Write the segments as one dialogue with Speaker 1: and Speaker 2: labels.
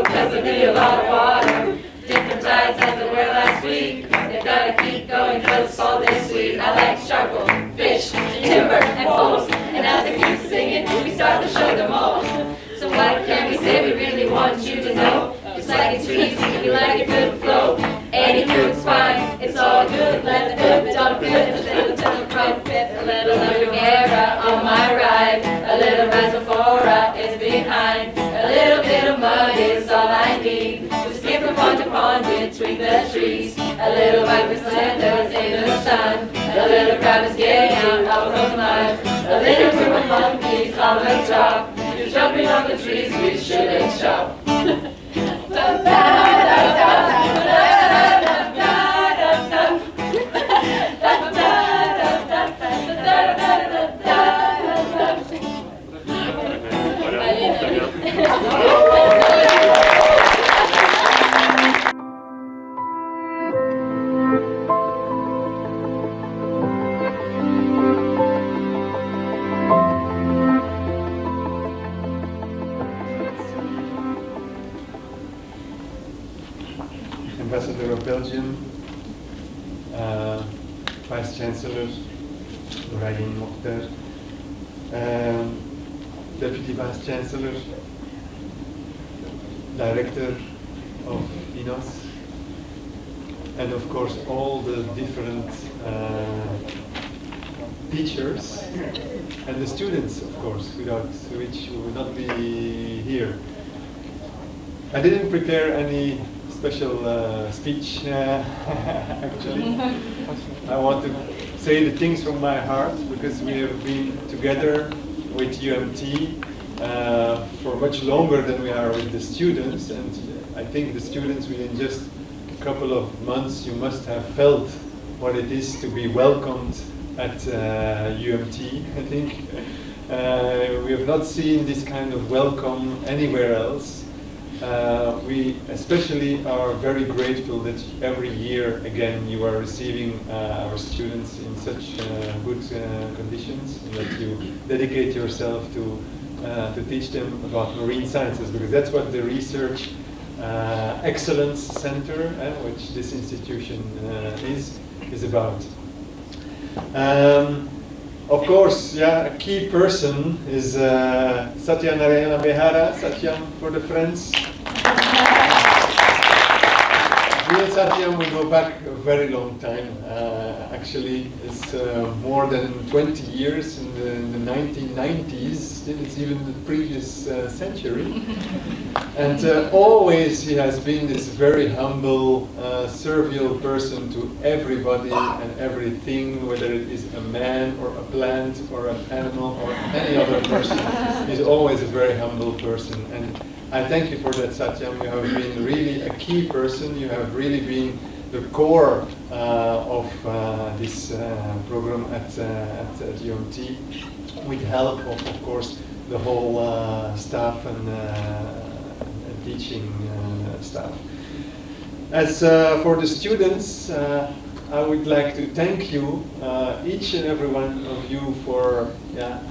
Speaker 1: cause it need a lot of water. Different tides as they were last week. They gotta keep going cause salt is sweet. I like charcoal, fish, timber, and poles. And as they keep singing, we start to show them all. So what can we say? We really want you to know. Just like it's easy, you like it good flow. Any fruit's fine, it's all good. Let the good dump good instead of the trumpet. A little Riviera on my ride. A little Reservoir is behind. A little bit of mud is all I need. To skip from pond to pond between the trees. A little vibrant splendors in the sun. A little crowd is getting out of the mud. A little group of monkeys on the top. You're jumping on the trees, we shouldn't stop.
Speaker 2: Ambassador of Belgium, Vice Chancellor Ryan Mokhtar, Deputy Vice Chancellor, Director of INOS, and of course all the different teachers and the students, of course, without which we would not be here. I didn't prepare any special speech, actually. I want to say the things from my heart because we have been together with UMT for much longer than we are with the students, and I think the students within just a couple of months you must have felt what it is to be welcomed at UMT. I think we have not seen this kind of welcome anywhere else. We especially are very grateful that every year again you are receiving our students in such good conditions, and that you dedicate yourself to teach them about marine sciences, because that's what the Research Excellence Center, which this institution is about. Of course, yeah, a key person is Satya Narayana Behara. Satyam for the friends. Me and Satyam, we go back a very long time. Actually, it's more than 20 years in the 1990s. It's even the previous century. And always he has been this very humble, servile person to everybody and everything, whether it is a man or a plant or an animal or any other person. He's always a very humble person. And I thank you for that, Satyam. You have been really a key person. You have really been the core of this program at UMT, with help of course, the whole staff and teaching staff. As for the students, I would like to thank you, each and every one of you, for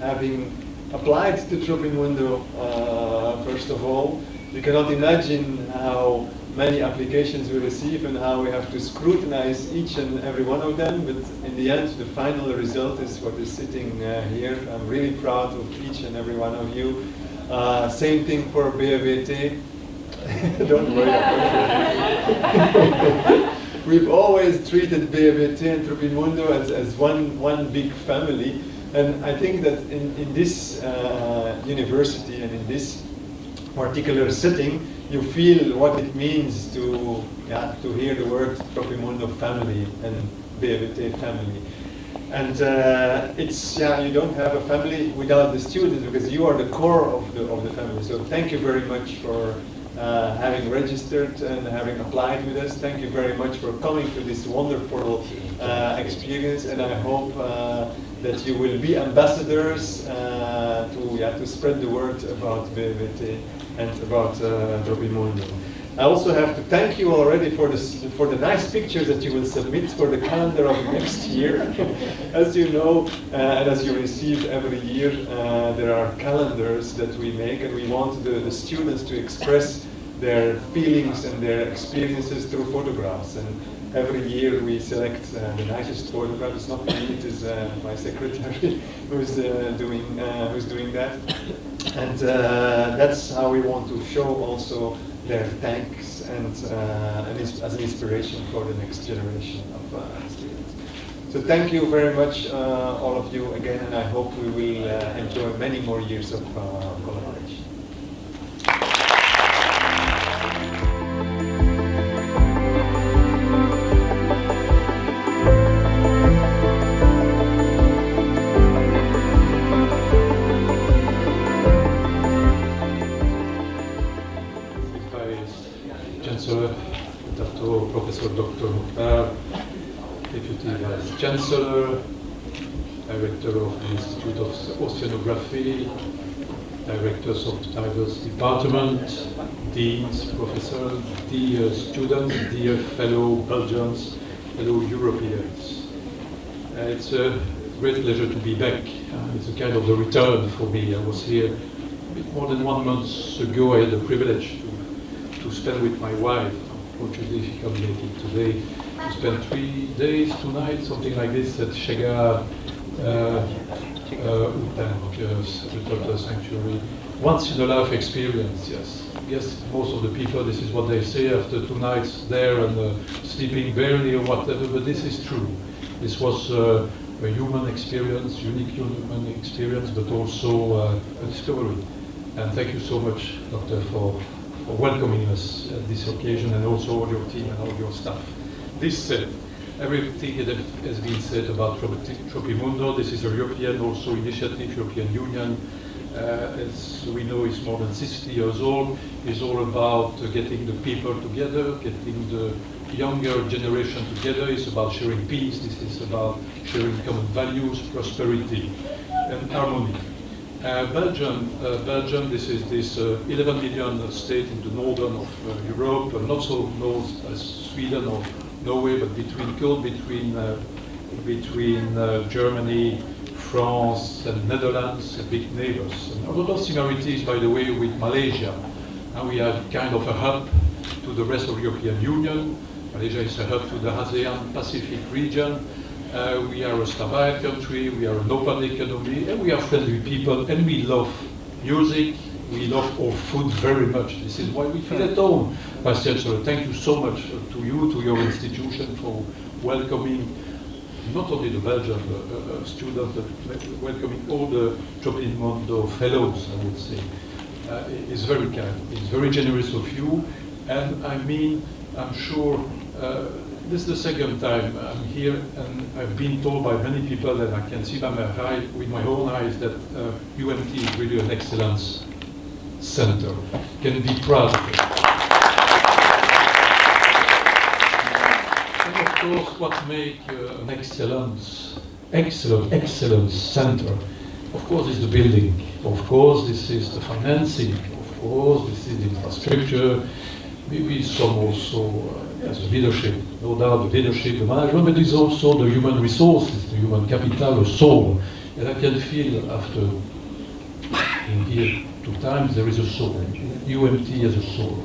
Speaker 2: having applied to TROPIMUNDO. First of all, you cannot imagine how many applications we receive and how we have to scrutinize each and every one of them, but in the end the final result is what is sitting here. I'm really proud of each and every one of you. Same thing for Biodiversity. Don't worry. We've always treated Biodiversity and TROPIMUNDO as one big family, and I think that in this university and in this particular setting, you feel what it means to hear the word TROPIMUNDO family and Biodiversity family. And it's you don't have a family without the students, because you are the core of the family. So thank you very much for having registered and having applied with us. Thank you very much for coming to this wonderful experience, and I hope that you will be ambassadors to spread the word about Biodiversity and about TROPIMUNDO. I also have to thank you already for the nice pictures that you will submit for the calendar of next year. As you know, and as you receive every year, there are calendars that we make, and we want the students to express their feelings and their experiences through photographs. And every year we select the nicest photograph. It's not me, it is my secretary who's doing that. And that's how we want to show also their thanks and as an inspiration for the next generation of students. So thank you very much, all of you again, and I hope we will enjoy many more years of collaboration.
Speaker 3: Chancellor, Professor Dr. Mukhtar, Deputy Vice Chancellor, Director of the Institute of Oseanografi, Directors of diverse departments, Deans, Professors, dear students, dear fellow Belgians, fellow Europeans. It's a great pleasure to be back. It's a kind of a return for me. I was here a bit more than 1 month ago. I had the privilege to spend with my wife. Unfortunately, she can't make it today. To spend 3 days, 2 nights, something like this at Shega Turtle Sanctuary. Once in a life experience, yes. Yes, most of the people, this is what they say after 2 nights there and sleeping barely or whatever, but this is true. This was a human experience, unique human experience, but also a discovery. And thank you so much, Doctor, for welcoming us at this occasion, and also all your team and all your staff. This said, everything that has been said about TROPIMUNDO, this is a European also initiative, European Union, as we know is more than 60 years old, is all about getting the people together, getting the younger generation together. It's about sharing peace, this is about sharing common values, prosperity and harmony. Belgium, this is this 11 million state in the northern of Europe, not so north as Sweden or Norway, but between Germany, France, and Netherlands, big neighbors. And a lot of similarities, by the way, with Malaysia. And we have kind of a hub to the rest of the European Union. Malaysia is a hub to the ASEAN Pacific region. We are a star country, we are an open economy, and we are friendly people, and we love music, we love our food very much. This is why we feel at home. Vice Chancellor, thank you so much to you, to your institution, for welcoming not only the Belgian students, but welcoming all the TROPIMUNDO fellows, I would say. It's very kind, it's very generous of you, and I mean, I'm sure, this is the second time I'm here, and I've been told by many people, and I can see by with my own eyes, that UMT is really an excellence center. Can be proud of it. And of course, what makes an excellent center, of course, is the building. Of course, this is the financing. Of course, this is the infrastructure. Maybe some also as a leadership, no doubt the leadership, the management, but it's also the human resources, the human capital, the soul. And I can feel after being here 2 times, there is a soul. UMT has a soul.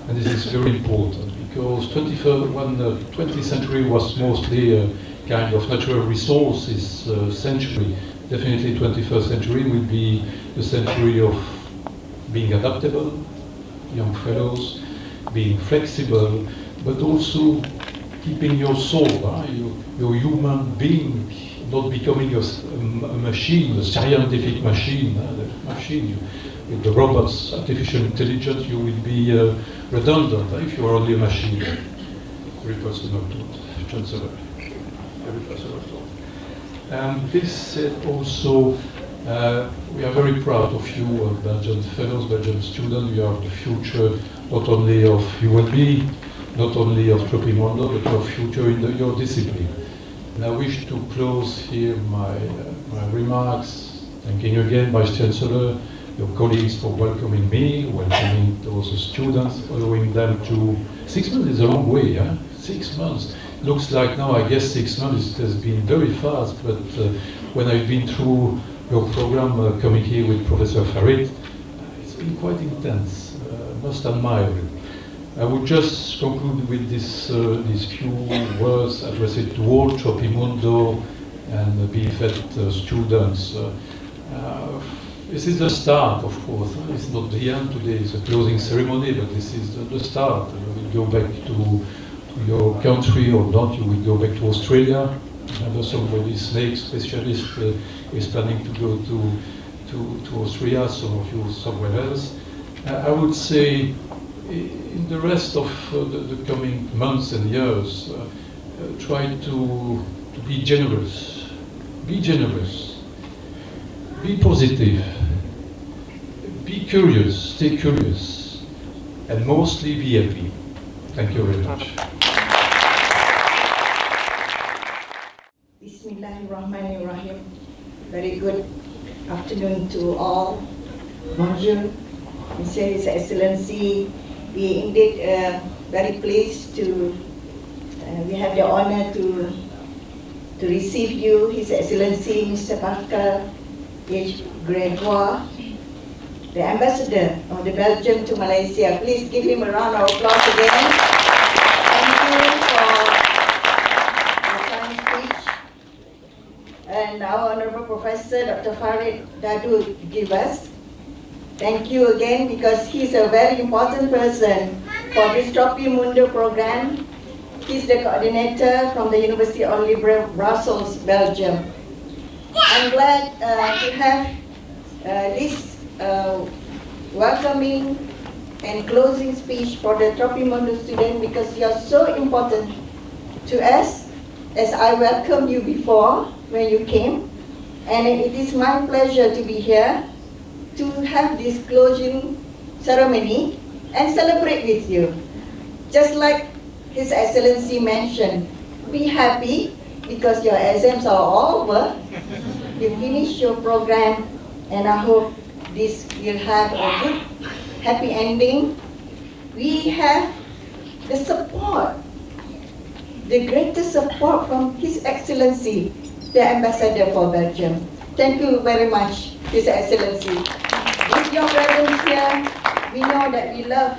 Speaker 3: And this is very important, because 20th century was mostly a kind of natural resources century. Definitely 21st century will be the century of being adaptable, young fellows, being flexible, but also keeping your soul, your human being, not becoming a machine, a scientific machine. The machine, with the robots, artificial intelligence, you will be redundant if you are only a machine. Every personal thought, Chancellor. Every personal thought. And this said also, we are very proud of you, Belgian fellows, Belgian students. You are the future, not only of ULB, not only of TROPIMUNDO, but your future in your discipline. And I wish to close here my remarks, thanking again Vice Chancellor, your colleagues for welcoming me, welcoming those students, allowing them to... 6 months is a long way, 6 months. Looks like now, I guess 6 months has been very fast, but when I've been through your program coming here with Professor Farid, it's been quite intense. must admire it. I would just conclude with these few words addressed to all TROPIMUNDO and the BFET students. This is the start, of course. It's not the end today, it's a closing ceremony, but this is the start. You will go back to your country or not, you will go back to Australia. Remember, somebody, snake specialist, is planning to go to Australia, some of you somewhere else. I would say in the rest of the coming months and years, try to be generous. Be generous. Be positive. Be curious. Stay curious. And mostly be happy. Thank you very much.
Speaker 4: Bismillahirrahmanirrahim. Very good afternoon to all. Bonjour, Monsieur His Excellency. We indeed very pleased to, we have the honor to receive you, His Excellency Mr. Pascal H. Gregoire, the Ambassador of the Belgium to Malaysia. Please give him a round of applause again. Thank you for your kind speech. And our Honorable Professor Dr. Farid Dadu give us. Thank you again, because he's a very important person for this TROPIMUNDO program. He's the coordinator from the University of Brussels, Belgium. I'm glad to have this welcoming and closing speech for the TROPIMUNDO student, because you're so important to us, as I welcomed you before when you came. And it is my pleasure to be here to have this closing ceremony and celebrate with you. Just like His Excellency mentioned, be happy because your exams are all over. You finish your program, and I hope this will have a good, happy ending. We have the support, the greatest support from His Excellency, the Ambassador for Belgium. Thank you very much, His Excellency. With your presence here, we know that we love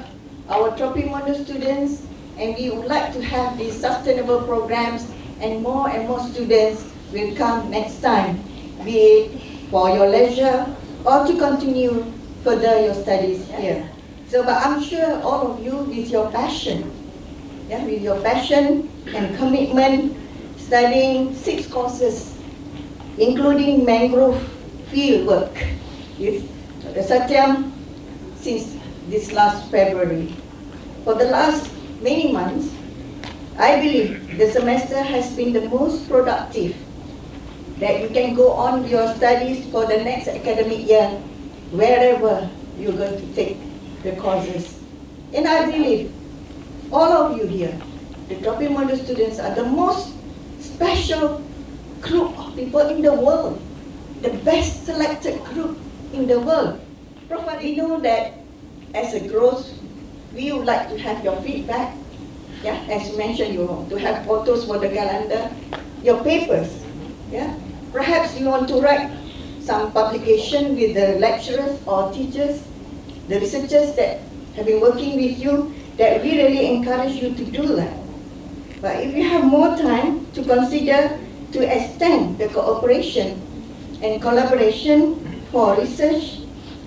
Speaker 4: our TROPIMUNDO students, and we would like to have these sustainable programs, and more students will come next time, be it for your leisure or to continue further your studies here. So, but I'm sure all of you, with your passion, with your passion and commitment, studying 6 courses, including mangrove field work with the Satyam since this last February. For the last many months, I believe the semester has been the most productive, that you can go on with your studies for the next academic year, wherever you're going to take the courses. And I believe all of you here, the TROPIMUNDO students, are the most special group of people in the world, the best selected group in the world. We know that as a growth, we would like to have your feedback. As you mentioned, you want to have photos for the calendar, your papers. Perhaps you want to write some publication with the lecturers or teachers, the researchers that have been working with you, that we really encourage you to do that. But if you have more time to consider to extend the cooperation and collaboration for research,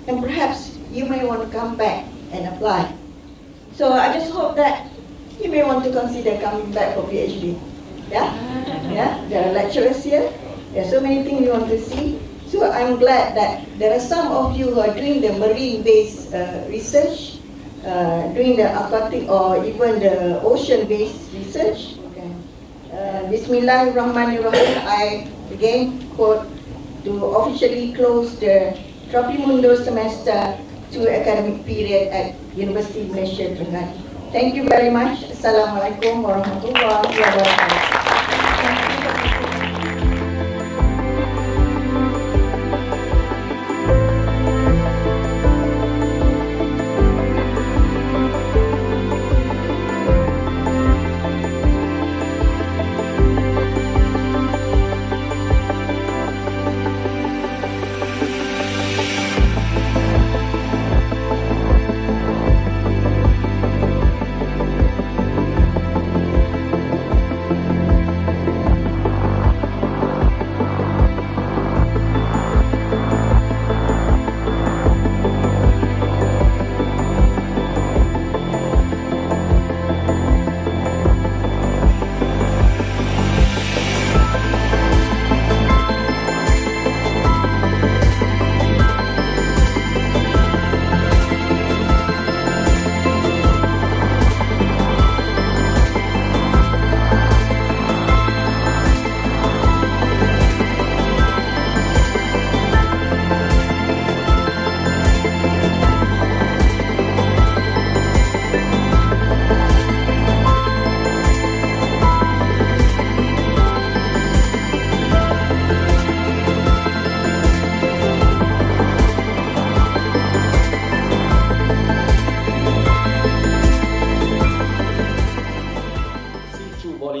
Speaker 4: and perhaps you may want to come back and apply. So I just hope that you may want to consider coming back for PhD. There are lecturers here. There are so many things you want to see. So I'm glad that there are some of you who are doing the marine-based research, doing the aquatic or even the ocean-based research. Bismillahirrahmanirrahim. I again quote to officially close the TROPIMUNDO semester 2 academic period at University of Malaysia, Terengganu. Thank you very much. Assalamualaikum warahmatullahi wabarakatuh.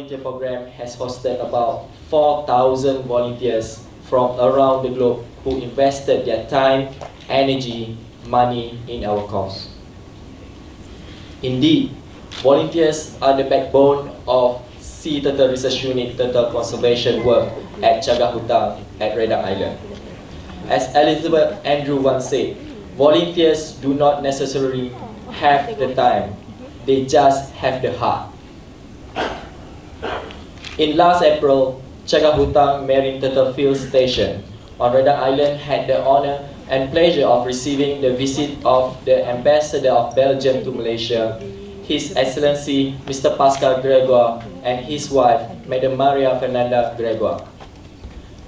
Speaker 5: volunteer program has hosted about 4,000 volunteers from around the globe who invested their time, energy, money in our cause. Indeed, volunteers are the backbone of Sea Turtle Research Unit Turtle Conservation work at Jaga Hutang at Redang Island. As Elizabeth Andrew once said, volunteers do not necessarily have the time, they just have the heart. In last April, Jaga Hutang Marine Turtle Field Station on Redang Island had the honor and pleasure of receiving the visit of the Ambassador of Belgium to Malaysia, His Excellency Mr. Pascal Gregoire and his wife, Madam Maria Fernanda Gregoire.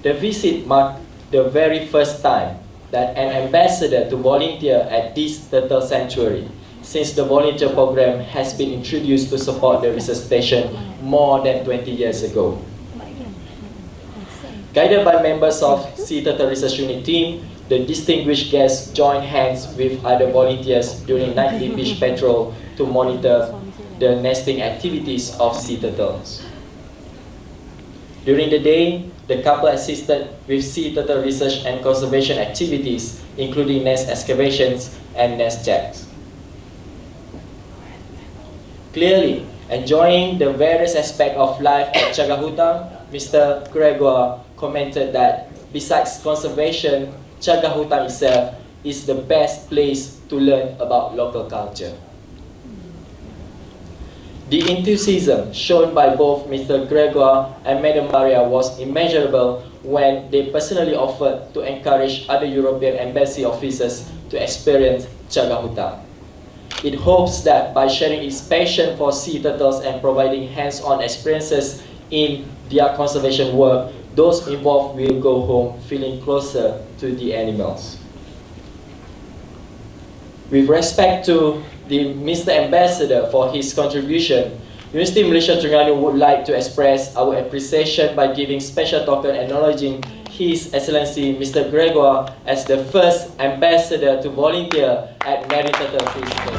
Speaker 5: The visit marked the very first time that an ambassador to volunteer at this turtle sanctuary, since the volunteer program has been introduced to support the research station more than 20 years ago. Guided by members of Sea Turtle Research Unit team, the distinguished guests joined hands with other volunteers during nightly beach patrol to monitor the nesting activities of sea turtles. During the day, the couple assisted with sea turtle research and conservation activities, including nest excavations and nest checks. Clearly, enjoying the various aspects of life at Jaga Hutang, Mr. Gregoire commented that besides conservation, Jaga Hutang itself is the best place to learn about local culture. The enthusiasm shown by both Mr. Gregoire and Madam Maria was immeasurable when they personally offered to encourage other European embassy officers to experience Jaga Hutang. It hopes that by sharing its passion for sea turtles and providing hands-on experiences in their conservation work, those involved will go home feeling closer to the animals. With respect to the Mr. Ambassador for his contribution, Universiti Malaysia Terengganu would like to express our appreciation by giving special token acknowledging His Excellency Mr. Gregoire as the first ambassador to volunteer at Marine Turtle Field Station.